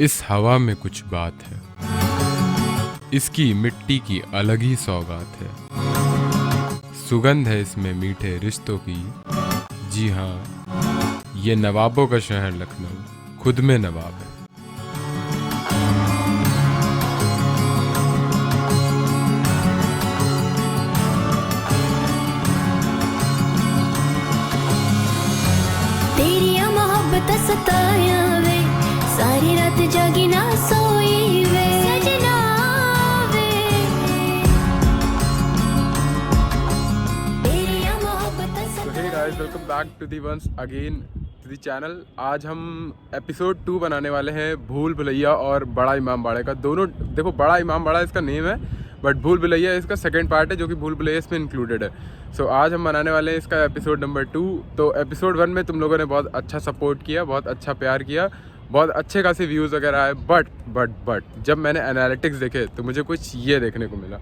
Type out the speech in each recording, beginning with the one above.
इस हवा में कुछ बात है, इसकी मिट्टी की अलग ही सौगात है। सुगंध है इसमें मीठे रिश्तों की। जी हाँ, ये नवाबों का शहर लखनऊ खुद में नवाब है। तेरी मोहब्बत सताया वे, सारी रात जागी ना सोई वे सजना वे। तेरी मोहब्बत Hey guys, welcome back to the once again to the channel। आज हम एपिसोड 2 बनाने वाले हैं भूल भुलैया और बड़ा इमाम बाड़े का। दोनों देखो, बड़ा इमाम बाड़ा इसका नेम है, बट भूल भुलैया इसका सेकंड पार्ट है जो कि भूल भुलैया इसमें इंक्लूडेड है। सो आज हम बनाने वाले हैं इसका एपिसोड नंबर 2। तो एपिसोड 1 में तुम लोगों ने बहुत अच्छा सपोर्ट किया, बहुत अच्छा प्यार किया, बहुत अच्छे खासे व्यूज़ वगैरह आए। बट जब मैंने एनालिटिक्स देखे तो मुझे कुछ ये देखने को मिला।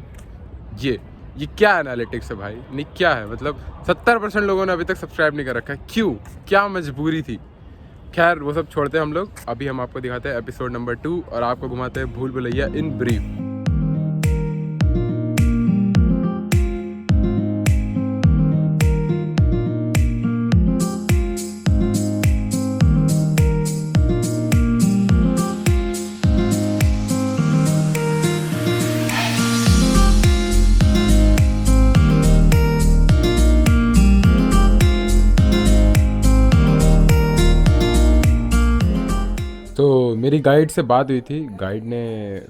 ये क्या एनालिटिक्स है भाई? नहीं, क्या है मतलब 70% लोगों ने अभी तक सब्सक्राइब नहीं कर रखा है। क्यों? क्या मजबूरी थी? खैर वो सब छोड़ते हैं हम लोग। अभी हम आपको दिखाते हैं एपिसोड नंबर 2 और आपको घुमाते हैं भूल भुलैया इन ब्रीफ। तो मेरी गाइड से बात हुई थी। गाइड ने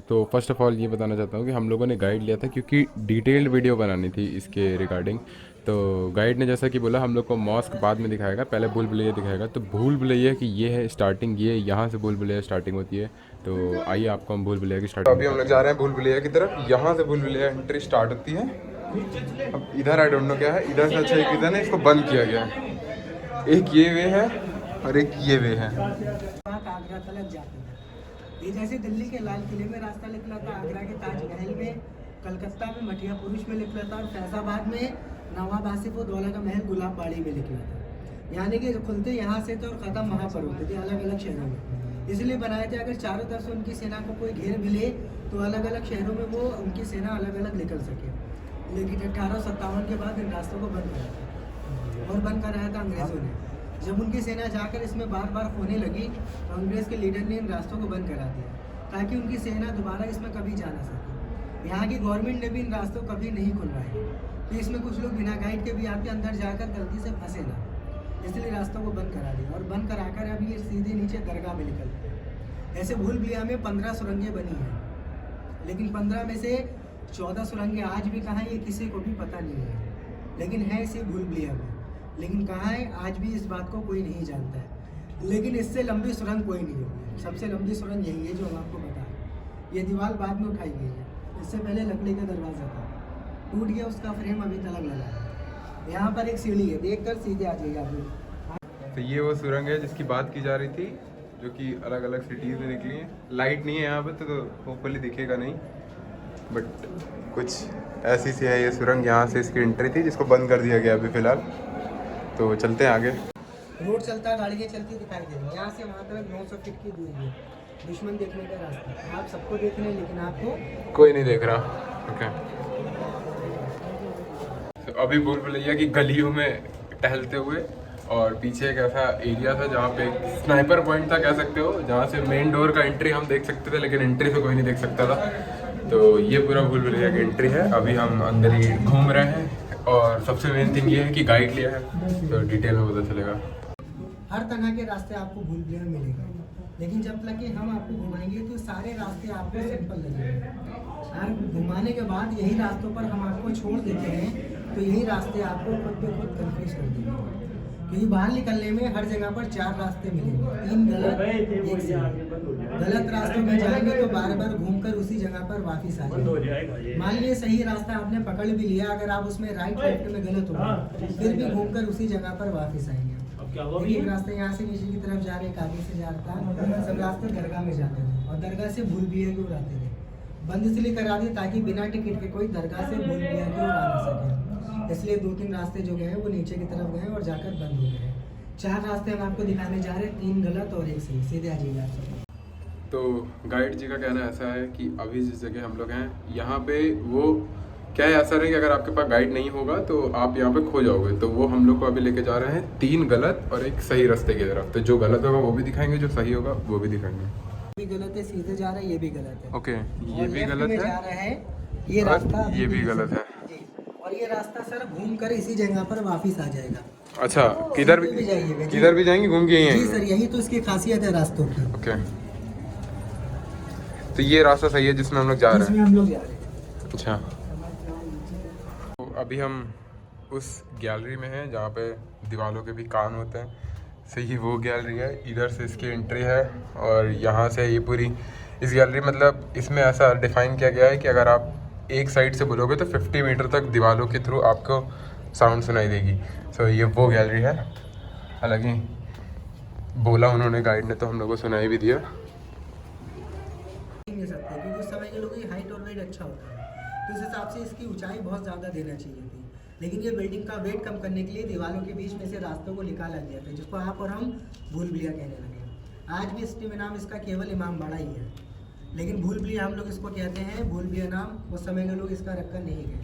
तो फर्स्ट ऑफ ऑल ये बताना चाहता हूँ कि हम लोगों ने गाइड लिया था क्योंकि डिटेल्ड वीडियो बनानी थी इसके रिगार्डिंग। तो गाइड ने जैसा कि बोला हम लोग को मॉस्क बाद में दिखाएगा, पहले भूल भुलैया दिखाएगा। तो भूल भुलैया की ये है स्टार्टिंग, ये यहाँ से भूल भुलैया स्टार्टिंग होती है। तो आइए आपको हम भूल भुलैया की स्टार्टिंग। अभी हम लोग जा रहे हैं भूल भुलैया की तरफ। यहाँ से भूल भुलैया एंट्री स्टार्ट होती है। अब इधर आई डोंट नो क्या है, इधर से अच्छा एक इधर है, इसको बंद किया गया है। एक ये वे है और एक ये वे है। आगरा तलक जाते थे। ये जैसे दिल्ली के लाल किले में रास्ता निकला था, आगरा के ताजमहल में, कलकत्ता में मठिया पुरुष में निकला था और फैजाबाद में नवाब आसिफउद्दौला का महल गुलाबबाड़ी में निकला था। यानी कि खुलते यहाँ से तो और ख़त्म वहाँ पर होते थे, अलग अलग शहरों में। इसलिए बनाए थे अगर चारों तरफ से उनकी सेना को कोई घेर मिले तो अलग अलग शहरों में वो उनकी सेना अलग अलग निकल सके। लेकिन 1857 के बाद इन रास्तों को बंद कराया और बंद कराया था अंग्रेज़ों ने। जब उनकी सेना जाकर इसमें बार बार खोने लगी तो अंग्रेज़ के लीडर ने इन रास्तों को बंद करा दिया ताकि उनकी सेना दोबारा इसमें कभी जा ना सके। यहाँ की गवर्नमेंट ने भी इन रास्तों कभी नहीं खुलवाए, तो इसमें कुछ लोग बिना गाइड के भी आते अंदर जाकर गलती से फंसे ना, इसलिए रास्तों को बंद करा दिया। और बंद कराकर अभी ये सीधे नीचे दरगाह में निकलते हैं। ऐसे भूल भुलैया में 15 सुरंगें बनी हैं, लेकिन 15 में से 14 सुरंगें आज भी कहाँ ये किसी को भी पता नहीं है, लेकिन है इसी भूल भुलैया में। लेकिन कहाँ है आज भी इस बात को कोई नहीं जानता है। लेकिन इससे लंबी सुरंग कोई नहीं होगी, सबसे लंबी सुरंग यही है जो हम आपको बता रहे। ये दीवार बाद में उठाई गई है, इससे पहले लकड़ी का दरवाज़ा था, टूट गया, उसका फ्रेम अभी तलक लगा है। यहाँ पर एक सीढ़ी है, देख कर सीधे आ जाइए आप। तो ये वो सुरंग है जिसकी बात की जा रही थी, जो कि अलग अलग सिटीज़ में निकली है। लाइट नहीं है यहाँ पे तो होपफुली दिखेगा नहीं, बट कुछ ऐसी सी है ये सुरंग। यहाँ से इसकी एंट्री थी जिसको बंद कर दिया गया अभी फ़िलहाल। तो चलते हैं आगे। रोड चलता है, गाड़ियाँ चलती दिखाई दे रही है। यहाँ से वहाँ तक 900 फीट की दूरी है। दुश्मन देखने का रास्ता, आप सबको देख रहे हैं लेकिन आपको कोई नहीं देख रहा। ओके, तो अभी भूल भुलैया की गलियों में टहलते हुए, और पीछे एक ऐसा एरिया था जहाँ पे एक स्नाइपर पॉइंट था कह सकते हो, जहाँ से मेन डोर का एंट्री हम देख सकते थे, लेकिन एंट्री से कोई नहीं देख सकता था। तो ये पूरा भूल भुलैया की एंट्री है। अभी हम अंदर ही घूम रहे हैं और सबसे मेन थिंग ये है कि गाइड लिया है, तो डिटेल में पता चलेगा। हर तरह के रास्ते आपको भूल भुलैया में मिलेंगे, लेकिन जब तक कि हम आपको घुमाएंगे तो सारे रास्ते आपको सिंपल लगेंगे। और घुमाने के बाद यही रास्तों पर हम आपको छोड़ देते हैं तो यही रास्ते आपको खुद पे खुद कन्फ्यूज कर देंगे। क्योंकि बाहर निकलने में हर जगह पर 4 रास्ते मिलेंगे, 3 गलत, एक सही। गलत रास्तों में जाएंगे तो बार बार घूमकर उसी जगह पर वापस आ जाएंगे। मान लीजिए सही रास्ता आपने पकड़ भी लिया, अगर आप उसमें राइट लेफ्ट में गलत हो गए फिर भी घूमकर उसी जगह पर वापस आएंगे। एक रास्ते यहाँ से नीचे की तरफ जा रहे, एक आगे से जा रहा था, सब रास्ते दरगाह में जाते थे और दरगाह से भूल भुलैया की ओर आते थे। बंद इसलिए करा दी ताकि बिना टिकट के कोई दरगाह से भूल भुलैया की ओर आ ना सके। इसलिए 2-3 रास्ते जो गए वो नीचे की तरफ गए और जाकर बंद हो गए। 4 रास्ते हम आपको दिखाने जा रहे हैं, 3 गलत और एक सही। सीधे आ जाइए आप सब। तो गाइड जी का कहना ऐसा है कि अभी जिस जगह हम लोग हैं यहाँ पे वो क्या है, ऐसा नहीं कि अगर आपके पास गाइड नहीं होगा तो आप यहाँ पे खो जाओगे। तो वो हम लोग को अभी लेके जा रहे हैं 3 गलत और एक सही रास्ते की तरफ। तो जो गलत होगा वो भी दिखाएंगे, जो सही होगा वो भी दिखाएंगे। भी गलत है, सीधे जा रहा है, ये भी गलत है। ओके, ये और भी लेफ्ट गलत में है जा रहा है, ये और रास्ता ये भी गलत है जी। और ये रास्ता सर घूम कर इसी जगह पर वापिस आ जाएगा। अच्छा, किधर भी जाइएगा जी। किधर भी जाएंगे घूम के यहीं जी आएंगे? सर, यही तो इसकी खासियत है रास्तों की। ओके, तो ये रास्ता सही है जिसमें हम लोग जा रहे जिसमें हैं। हम लोग जा रहे हैं। अच्छा, तो अभी हम उस गैलरी में हैं जहाँ पे दीवारों के भी कान होते हैं। सही वो गैलरी है, इधर से इसकी एंट्री है और यहाँ से ये पूरी इस गैलरी, मतलब इसमें ऐसा डिफाइन किया गया है कि अगर आप एक साइड से बोलोगे तो 50 मीटर तक दीवारों के थ्रू आपको साउंड सुनाई देगी। सो ये वो गैलरी है। हालांकि बोला उन्होंने, गाइड ने, तो हम लोग को सुनाई भी दिया। नहीं सकते क्योंकि उस समय के लोगों की हाइट और वेट अच्छा होता है, तो उस हिसाब से इसकी ऊंचाई बहुत ज़्यादा देना चाहिए थी। लेकिन ये बिल्डिंग का वेट कम करने के लिए दीवारों के बीच में से रास्तों को निकाला गया था, जिसको आप और हम भूल भुलैया कहने लगे। आज भी सिटी में नाम इसका केवल इमामबाड़ा ही है, लेकिन भूल भुलैया हम लोग इसको कहते हैं। भूल भुलैया नाम उस समय के लोग इसका रखकर नहीं गए।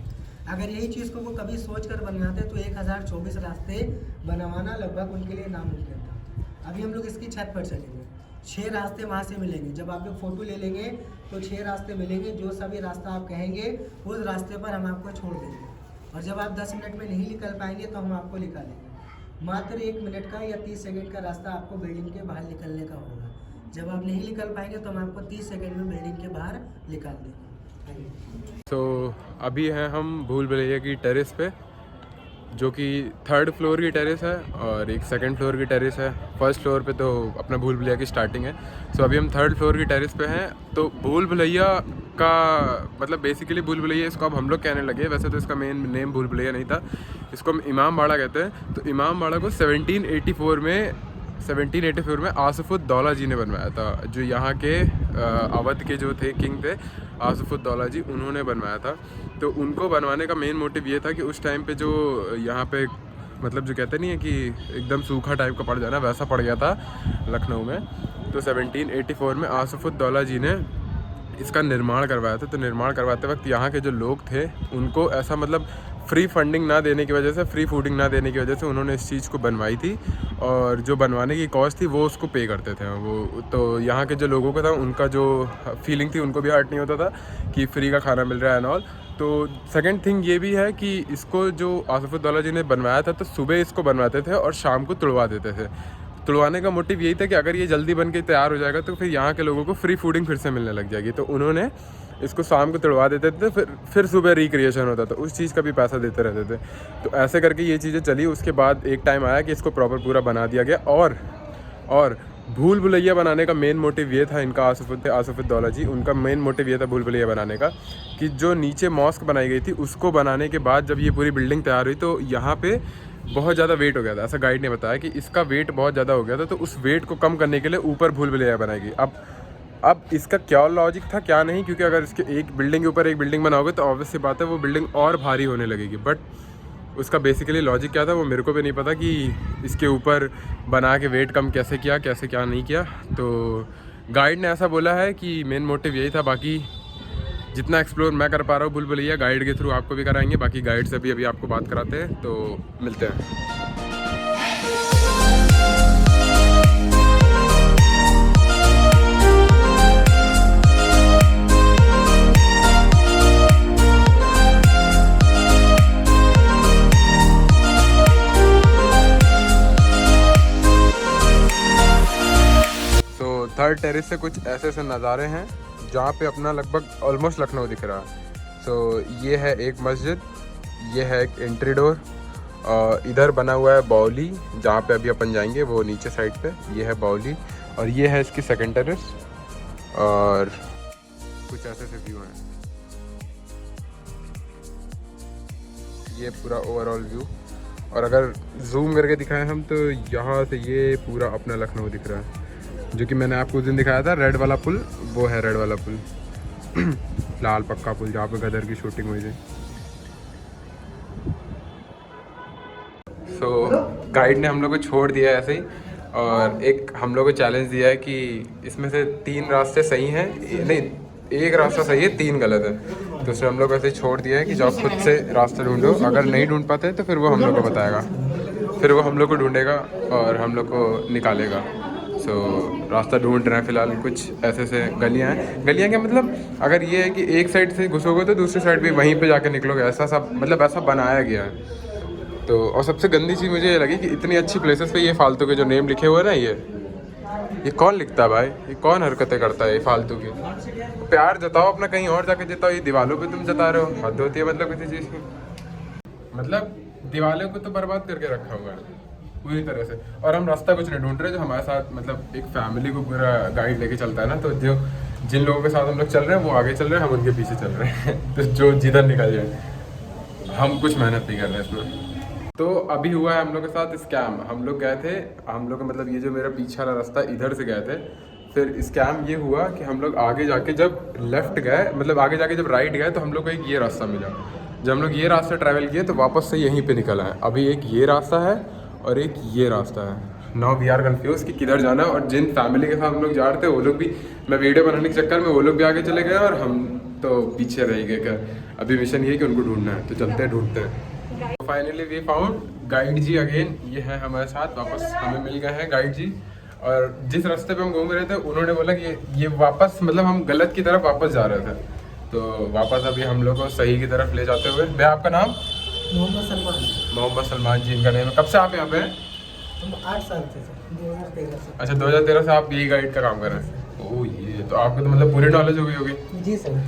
अगर यही चीज़ को वो कभी सोच कर बनवाते तो 1024 रास्ते बनवाना लगभग उनके लिए नामुमकिन था। अभी हम लोग इसकी छत पर चलेंगे, 6 रास्ते वहाँ से मिलेंगे। जब आप लोग फ़ोटो ले लेंगे तो 6 रास्ते मिलेंगे। जो सभी रास्ता आप कहेंगे उस रास्ते पर हम आपको छोड़ देंगे, और जब आप 10 मिनट में नहीं निकल पाएंगे तो हम आपको निकालेंगे। मात्र 1 मिनट का या 30 सेकंड का रास्ता आपको बिल्डिंग के बाहर निकलने का होगा। जब आप नहीं निकल पाएंगे तो हम आपको 30 सेकंड में बिल्डिंग के बाहर निकाल देंगे। तो अभी हैं हम भूल भुलैया की टेरेस पे, जो कि 3rd फ्लोर की टेरेस है और एक 2nd फ्लोर की टेरेस है। 1st फ्लोर पे तो अपना भूल भुलैया की स्टार्टिंग है। सो अभी हम 3rd फ्लोर की टेरेस पे हैं। तो भूल भुलैया का मतलब बेसिकली भूल भुलैया इसको अब हम लोग कहने लगे। वैसे तो इसका मेन नेम भूल भुलैया नहीं था, इसको हम इमामबाड़ा कहते हैं। तो इमामबाड़ा को 1784 में आसिफुद्दौला जी ने बनवाया था, जो यहाँ के अवध के जो थे किंग थे, आसिफुद्दौला जी, उन्होंने बनवाया था। तो उनको बनवाने का मेन मोटिव ये था कि उस टाइम पे जो यहाँ पे मतलब जो कहते नहीं है कि एकदम सूखा टाइप का पड़ जाना, वैसा पड़ गया था लखनऊ में। तो 1784 में आसिफुद्दौला जी ने इसका निर्माण करवाया था। तो निर्माण करवाते वक्त यहाँ के जो लोग थे उनको ऐसा मतलब फ्री फंडिंग ना देने की वजह से, फ्री फूडिंग ना देने की वजह से उन्होंने इस चीज़ को बनवाई थी, और जो बनवाने की कॉस्ट थी वो उसको पे करते थे वो। तो यहाँ के जो लोगों का था उनका जो फीलिंग थी उनको भी हर्ट नहीं होता था कि फ्री का खाना मिल रहा है एंड ऑल। तो सेकंड थिंग ये भी है कि इसको जो आसिफुद्दौला जी ने बनवाया था तो सुबह इसको बनवाते थे और शाम को तुड़वा देते थे। तुड़वाने का मोटिव यही था कि अगर ये जल्दी बन के तैयार हो जाएगा तो फिर यहाँ के लोगों को फ्री फूडिंग फिर से मिलने लग जाएगी। तो उन्होंने इसको शाम को तुड़वा देते थे, फिर सुबह रिक्रिएशन होता था, उस चीज़ का भी पैसा देते रहते थे। तो ऐसे करके ये चीज़ें चली। उसके बाद एक टाइम आया कि इसको प्रॉपर पूरा बना दिया गया। और भूल भुलैया बनाने का मेन मोटिव ये था इनका, आसिफुद्दौला जी, उनका मेन मोटिव ये था भूल भुलैया बनाने का कि जो नीचे मॉस्क बनाई गई थी उसको बनाने के बाद जब ये पूरी बिल्डिंग तैयार हुई तो यहाँ पे बहुत ज़्यादा वेट हो गया था। ऐसा गाइड ने बताया कि इसका वेट बहुत ज़्यादा हो गया था, तो उस वेट को कम करने के लिए ऊपर भूल भुलैया बनाएगी। अब इसका क्या लॉजिक था क्या नहीं, क्योंकि अगर इसके एक बिल्डिंग के ऊपर एक बिल्डिंग बनाओगे तो ऑब्वियस सी बात है वो बिल्डिंग और भारी होने लगेगी। बट उसका बेसिकली लॉजिक क्या था वो मेरे को भी नहीं पता कि इसके ऊपर बना के वेट कम कैसे किया, कैसे क्या नहीं किया। तो गाइड ने ऐसा बोला है कि मेन मोटिव यही था। बाकी जितना एक्सप्लोर मैं कर पा रहा हूँ भूल भुलैया, गाइड के थ्रू आपको भी कराएंगे। बाकी गाइड से भी अभी आपको बात कराते हैं, तो मिलते हैं। तो 3rd टेरेस से कुछ ऐसे ऐसे नज़ारे हैं जहाँ पे अपना लगभग ऑलमोस्ट लखनऊ दिख रहा है। सो ये है एक मस्जिद, ये है एक एंट्री डोर, इधर बना हुआ है बाउली जहाँ पे अभी अपन जाएंगे, वो नीचे साइड पे ये है बाउली, और ये है इसकी 2nd टेरेस, और कुछ ऐसे से व्यू हैं। ये पूरा ओवरऑल व्यू, और अगर जूम करके दिखाएं हम तो यहाँ से ये पूरा अपना लखनऊ दिख रहा है, जो कि मैंने आपको उस दिन दिखाया था रेड वाला पुल, वो है रेड वाला पुल लाल पक्का पुल जहाँ पे गदर की शूटिंग हुई थी। सो गाइड ने हम लोग को छोड़ दिया ऐसे ही, और एक हम लोग को चैलेंज दिया है कि इसमें से 3 रास्ते सही हैं, नहीं 1 रास्ता सही है 3 गलत है। तो उसने हम लोग को ऐसे ही छोड़ दिया है कि जाओ खुद से रास्ता ढूंढो, अगर नहीं ढूंढ पाते तो फिर वो हम लोग को बताएगा, फिर वो हम लोग को ढूंढेगा और हम लोग को निकालेगा। सो रास्ता ढूंढ रहे हैं फ़िलहाल। कुछ ऐसे से गलियाँ हैं। गलियाँ क्या मतलब, अगर ये है कि एक साइड से घुसोगे तो दूसरी साइड भी वहीं पे जाके निकलोगे, ऐसा सब मतलब ऐसा बनाया गया है। तो और सबसे गंदी चीज़ मुझे ये लगी कि इतनी अच्छी प्लेसेस पे ये फालतू के जो नेम लिखे हुए हैं ना, ये कौन लिखता है भाई? ये कौन हरकतें करता है ये फालतू की? प्यार जताओ अपना, कहीं और जाके जताओ। ये दीवारों पे तुम जता रहे हो, हद होती है मतलब किसी चीज़ की। मतलब दीवारों को तो बर्बाद करके रखा हुआ है पूरी तरह से। और हम रास्ता कुछ नहीं ढूंढ रहे, जो हमारे साथ मतलब एक फैमिली को पूरा गाइड लेके चलता है ना, तो जो जिन लोगों के साथ हम लोग चल रहे हैं वो आगे चल रहे हैं, हम उनके पीछे चल रहे हैं। तो जो जिधर निकल जाए, हम कुछ मेहनत नहीं कर रहे हैं इसमें। तो अभी हुआ है हम लोग के साथ स्कैम। हम लोग गए थे, हम लोग मतलब ये जो मेरा पीछे वाला रास्ता इधर से गए थे, फिर स्कैम ये हुआ कि हम लोग आगे जाके जब लेफ्ट गए, मतलब आगे जाके जब राइट गए, तो हम लोग को एक ये रास्ता मिला। जब हम लोग ये रास्ता ट्रैवल किए तो वापस से यहीं पे निकला है। अभी एक ये रास्ता है और एक ये रास्ता है। नाउ वी आर कन्फ्यूज कि किधर जाना है। और जिन फैमिली के साथ हम लोग जा रहे थे वो लोग भी, मैं वीडियो बनाने के चक्कर में वो लोग भी आगे चले गए और हम तो पीछे रह गए। क्या अभी मिशन ये है कि उनको ढूंढना है, तो चलते हैं ढूंढते हैं। Finally we found guide ji again. ये है हमारे साथ, वापस हमें मिल गए हैं गाइड जी। और जिस रास्ते पे हम घूम रहे थे उन्होंने बोला कि ये वापस मतलब हम गलत की तरफ वापस जा रहे थे, तो वापस अभी हम लोग को सही की तरफ ले जाते हुए। भैया आपका नाम? मोहम्मद सलमान। मोहम्मद सलमान जी इनका नेम है। कब से आप यहाँ पे हैं? हम 8 साल से, 2013 से। अच्छा 2013 से आप यही गाइड का काम कर रहे हैं? ओह ये तो आपको तो मतलब पूरी नॉलेज हो गई होगी। जी सर।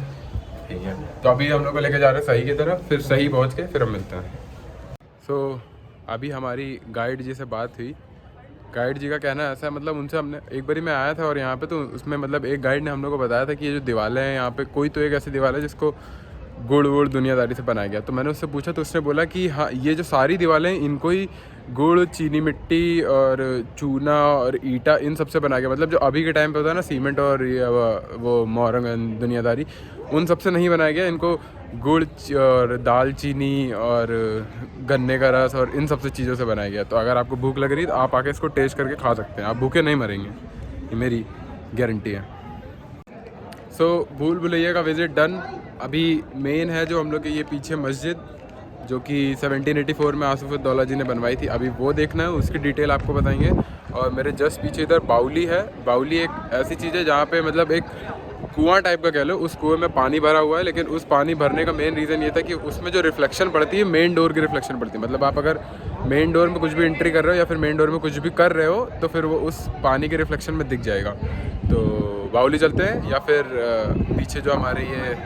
ठीक है, तो अभी हम लोग को लेके जा रहे हैं सही की तरफ, फिर सही पहुँच के फिर हम मिलते हैं। सो अभी हमारी गाइड जी से बात हुई। गाइड जी का कहना ऐसा है, मतलब उनसे हमने एक बारी मैं आया था और यहाँ पे तो उसमें मतलब एक गाइड ने हम लोग को बताया था कि ये जो दीवारें हैं यहाँ पे, कोई तो एक ऐसी दीवार है जिसको गुड़ वुड़ दुनियादारी से बनाया गया। तो मैंने उससे पूछा तो उसने बोला कि हाँ ये जो सारी दीवारें हैं इनको ही गुड़, चीनी मिट्टी और चूना और ईटा इन सब से बनाया गया। मतलब जो अभी के टाइम पे होता है ना सीमेंट और ये वो मोरंग दुनियादारी, उन सब से नहीं बनाया गया। इनको गुड़ और दाल चीनी और गन्ने का रस और इन सब से चीज़ों से बनाया गया। तो अगर आपको भूख लग रही है तो आप आके इसको टेस्ट करके खा सकते हैं, आप भूखे नहीं मरेंगे, ये मेरी गारंटी है। सो भूल भुलैया का विज़िट डन। अभी मेन है जो हम लोग के ये पीछे मस्जिद, जो कि 1784 में आसिफुद्दौला जी ने बनवाई थी, अभी वो देखना है, उसकी डिटेल आपको बताएंगे। और मेरे जस्ट पीछे इधर बाउली है। बाउली एक ऐसी चीज़ है जहाँ पे मतलब एक कुआं टाइप का कह लो, उस कुएं में पानी भरा हुआ है, लेकिन उस पानी भरने का मेन रीज़न ये था कि उसमें जो रिफ्लेक्शन पड़ती है मेन डोर की रिफ्लेक्शन पड़ती है। मतलब आप अगर मेन डोर में कुछ भी एंट्री कर रहे हो या फिर मेन डोर में कुछ भी कर रहे हो तो फिर वो उस पानी के रिफ्लेक्शन में दिख जाएगा। तो बाउली चलते हैं या फिर पीछे जो हमारे ये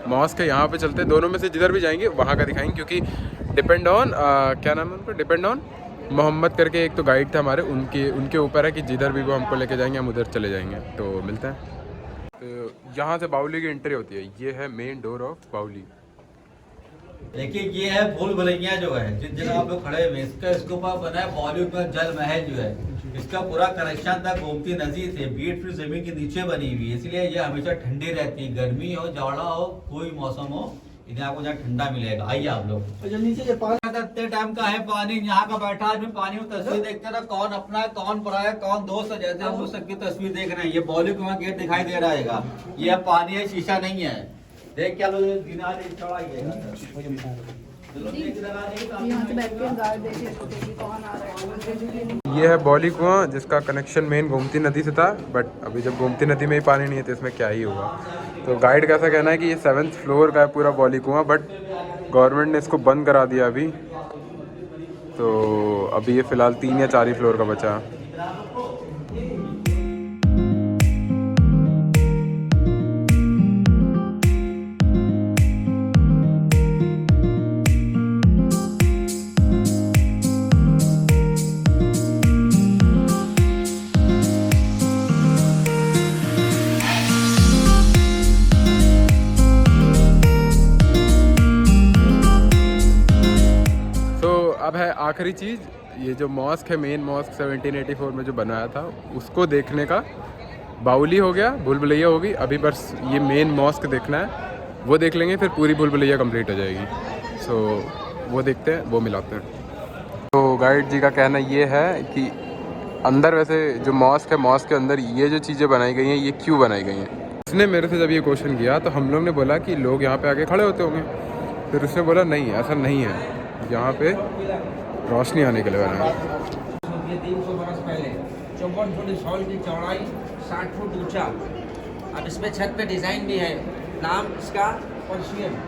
मॉस्क है यहाँ पे चलते हैं। दोनों में से जिधर भी जाएंगे वहाँ का दिखाएंगे, क्योंकि डिपेंड ऑन क्या नाम है उनका, डिपेंड ऑन मोहम्मद करके एक तो गाइड थे हमारे, उनके ऊपर है कि जिधर भी वो हमको लेके जाएंगे हम उधर चले जाएंगे। तो मिलते हैं। तो यहाँ से बाउली की एंट्री होती है, ये है मेन डोर ऑफ बाउली। देखिए ये है भूल भुलैया जो है जिन जगह आप लोग खड़े हुए, इसके ऊपर बना है बॉलीवुड में जल महल जो है, इसका पूरा कनेक्शन था गोमती नदी से, 20 फीट जमीन के नीचे बनी हुई है, इसलिए ये हमेशा ठंडी रहती है। गर्मी हो, जाड़ा हो, कोई मौसम हो, इन्हें आपको जहाँ ठंडा मिलेगा। आइए आप लोग। जो नीचे ये पानी इतने टाइम का है पानी, यहाँ का बैठा आदमी पानी में तस्वीर देखते रहा, कौन अपना है कौन पराया कौन दोस्त है, जैसे हम लोग सबकी तस्वीर देख रहे हैं। ये बॉलीवुड का गेट दिखाई दे रहा है, ये पानी है, शीशा नहीं है। देख क्या लोग ये है बॉली कुआं जिसका कनेक्शन मेन गोमती नदी से था, बट अभी जब गोमती नदी में ही पानी नहीं है तो इसमें क्या ही होगा। तो गाइड का ऐसा कहना है कि ये 7th फ्लोर का है पूरा बॉली कुआं, बट गवर्नमेंट ने इसको बंद करा दिया अभी। तो अभी ये फ़िलहाल 3 या 4 ही फ्लोर का बचा। अब है आखिरी चीज़, ये जो मॉस्क है मेन मॉस्क 1784 में जो बनाया था उसको देखने का। बाउली हो गया, भूल भुलैया होगी, अभी बस ये मेन मॉस्क देखना है, वो देख लेंगे फिर पूरी भूल भुलैया कंप्लीट हो जाएगी। सो वो देखते हैं, वो मिलाते हैं। तो गाइड जी का कहना ये है कि अंदर वैसे जो मॉस्क है, मॉस्क के अंदर ये जो चीज़ें बनाई गई हैं ये क्यों बनाई गई हैं? उसने मेरे से जब ये क्वेश्चन किया तो हम लोग ने बोला कि लोग यहाँ पे आके खड़े होते होंगे। फिर उसने बोला नहीं, ऐसा नहीं है, यहाँ पे रोशनी आने के लिए बना है। 300 बरस पहले 54 फुट इस हॉल की चौड़ाई, 60 फुट ऊंचा। अब इसमें छत पे डिज़ाइन भी है, नाम इसका पर्शियन।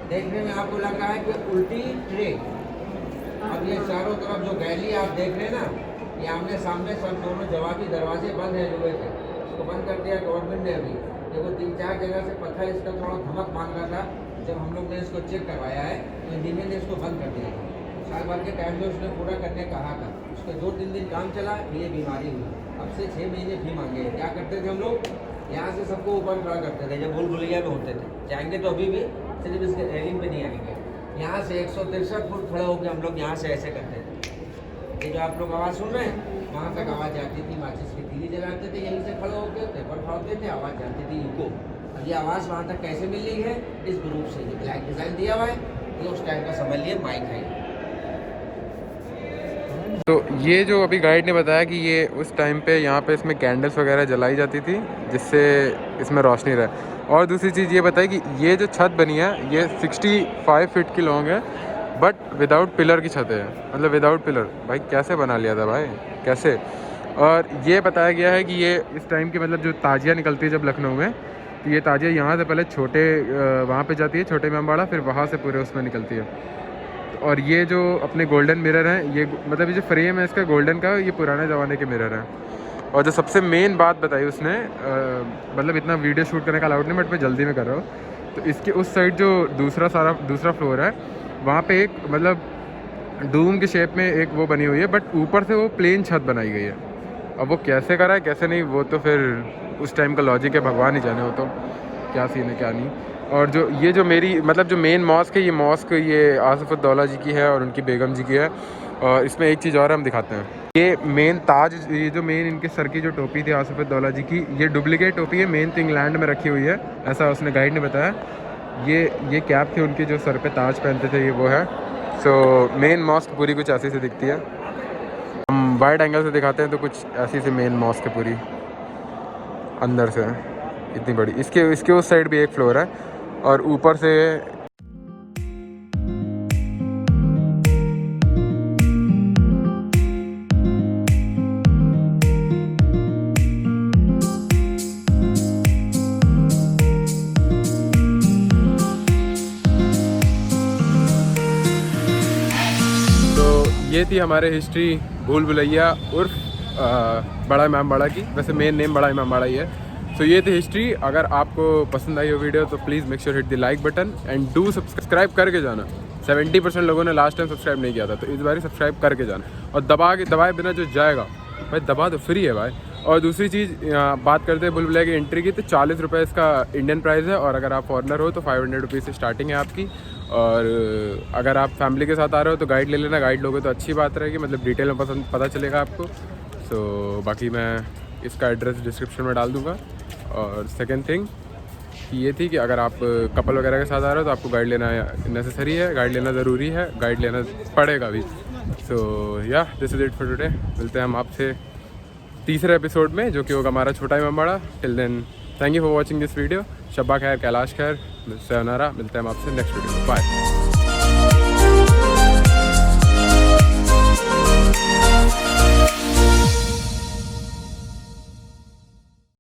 देखने में आपको लग रहा है कि उल्टी ट्रे। अब ये चारों तरफ जो गैली आप देख रहे हैं ना, ये आमने सामने सब दोनों जवाबी दरवाजे बंद है लोहे के, इसको बंद कर दिया गवर्नमेंट ने अभी। देखो 3-4 जगह से पत्थर इसका थोड़ा धमक मांग रहा था, जब हम लोग ने इसको चेक करवाया है तो इंजीनियर ने इसको बंद कर दिया था। साल भर के टाइम में उसने पूरा करने कहा था, उसके 2-3 दिन काम चला, ये बीमारी हुई। अब से 6 महीने भी मांगे। क्या करते थे हम लोग, यहाँ से सबको ऊपर खड़ा करते थे जब भूल भुलैया में होते थे। जाएंगे तो अभी भी सिर्फ इसके रेलिंग पे नहीं आएंगे, यहाँ से 163 फुट खड़े होकर हम लोग यहाँ से ऐसे करते थे। ये जो आप लोग आवाज़ सुन रहे हैं, वहाँ तक आवाज़ जाती थी, माचिस की तीली जलाते थे, यहीं से खड़े होकर पेपर फाड़ते थे, आवाज़ जाती थी इको। अब ये आवाज़ वहाँ तक कैसे मिल रही है, इस ग्रुप से। ये ब्लैक डिज़ाइन दिया हुआ है, ये उस टाइम का समझ लिए माइक है। तो ये जो अभी गाइड ने बताया कि ये उस टाइम पे यहाँ पे इसमें कैंडल्स वगैरह जलाई जाती थी जिससे इसमें रोशनी रहे। और दूसरी चीज़ ये बताई कि ये जो छत बनी है ये 65 फीट की लॉन्ग है, बट विदाउट पिलर की छत है, मतलब विदाउट पिलर। भाई कैसे बना लिया था भाई, कैसे? और ये बताया गया है कि ये इस टाइम की मतलब जो ताजिया निकलती है जब लखनऊ में, तो ये ताजिया यहाँ से पहले छोटे वहाँ पे जाती है, छोटे इमामबाड़ा, फिर वहाँ से पूरे उसमें निकलती है। और ये जो अपने गोल्डन मिरर हैं, ये मतलब ये जो फ्रेम है इसका गोल्डन का, ये पुराने ज़माने के मिरर हैं। और जो सबसे मेन बात बताई उसने, मतलब इतना वीडियो शूट करने का अलाउड नहीं, बट मैं जल्दी में कर रहा हूँ। तो इसके उस साइड जो दूसरा फ्लोर है, वहाँ पे एक मतलब डूम के शेप में एक वो बनी हुई है, बट ऊपर से वो प्लेन छत बनाई गई है। अब वो कैसे करा है कैसे नहीं, वो तो फिर उस टाइम का लॉजिक है, भगवान ही जाने, वो तो क्या सीन है क्या नहीं। और जो ये जो मेरी मतलब जो मेन मॉस्क है, ये मॉस्क ये आसिफुद्दौला जी की है और उनकी बेगम जी की है। और इसमें एक चीज़ और हम दिखाते हैं, ये मेन ताज, ये जो मेन इनके सर की जो टोपी थी आसिफुद्दौला जी की, ये डुप्लीकेट टोपी है, मेन तो इंग्लैंड में रखी हुई है, ऐसा उसने गाइड ने बताया। ये कैप थी उनकी, जो सर पे ताज पहनते थे, ये वो है। सो मेन मॉस्क पूरी कुछ ऐसी से दिखती है। हम वाइड एंगल से दिखाते हैं तो कुछ ऐसी से मेन मॉस्क है पूरी अंदर से, इतनी बड़ी। इसके उस साइड भी एक फ्लोर है और ऊपर से ये थी हमारे हिस्ट्री भूल भुलैया उर्फ बड़ा इमामबाड़ा की। वैसे मेन नेम बड़ा इमामबाड़ा ही है। सो ये थी हिस्ट्री। अगर आपको पसंद आई हो वीडियो तो please make sure hit the like button and do subscribe करके जाना। 70% लोगों ने लास्ट टाइम सब्सक्राइब नहीं किया था, तो इस बार सब्सक्राइब करके जाना। और दबाए बिना जो जाएगा भाई, दबा तो फ्री है भाई। और दूसरी चीज़ बात करते हैं भूल भुलैया की एंट्री की, तो 40 रुपये इसका इंडियन प्राइस है। और अगर आप फॉरनर हो तो 500 रुपीज़ से स्टार्टिंग है आपकी। और अगर आप फैमिली के साथ आ रहे हो तो गाइड ले लेना, गाइड लोगे तो अच्छी बात रहेगी, मतलब डिटेल में पता चलेगा आपको। सो बाकी मैं इसका एड्रेस डिस्क्रिप्शन में डाल दूँगा। और सेकेंड थिंग ये थी कि अगर आप कपल वगैरह के साथ आ रहे हो तो आपको गाइड लेना नेसेसरी है, गाइड लेना ज़रूरी है, गाइड लेना पड़ेगा भी। सो या this is it for today. मिलते हैं हम आपसे तीसरे एपिसोड में, जो कि होगा हमारा छोटा Imambara. Till then thank you for watching this video. शब्बा खैर, कैलाश खैर, सयोनारा। मिलते हैं हम आपसे नेक्स्ट वीडियो में। बाय।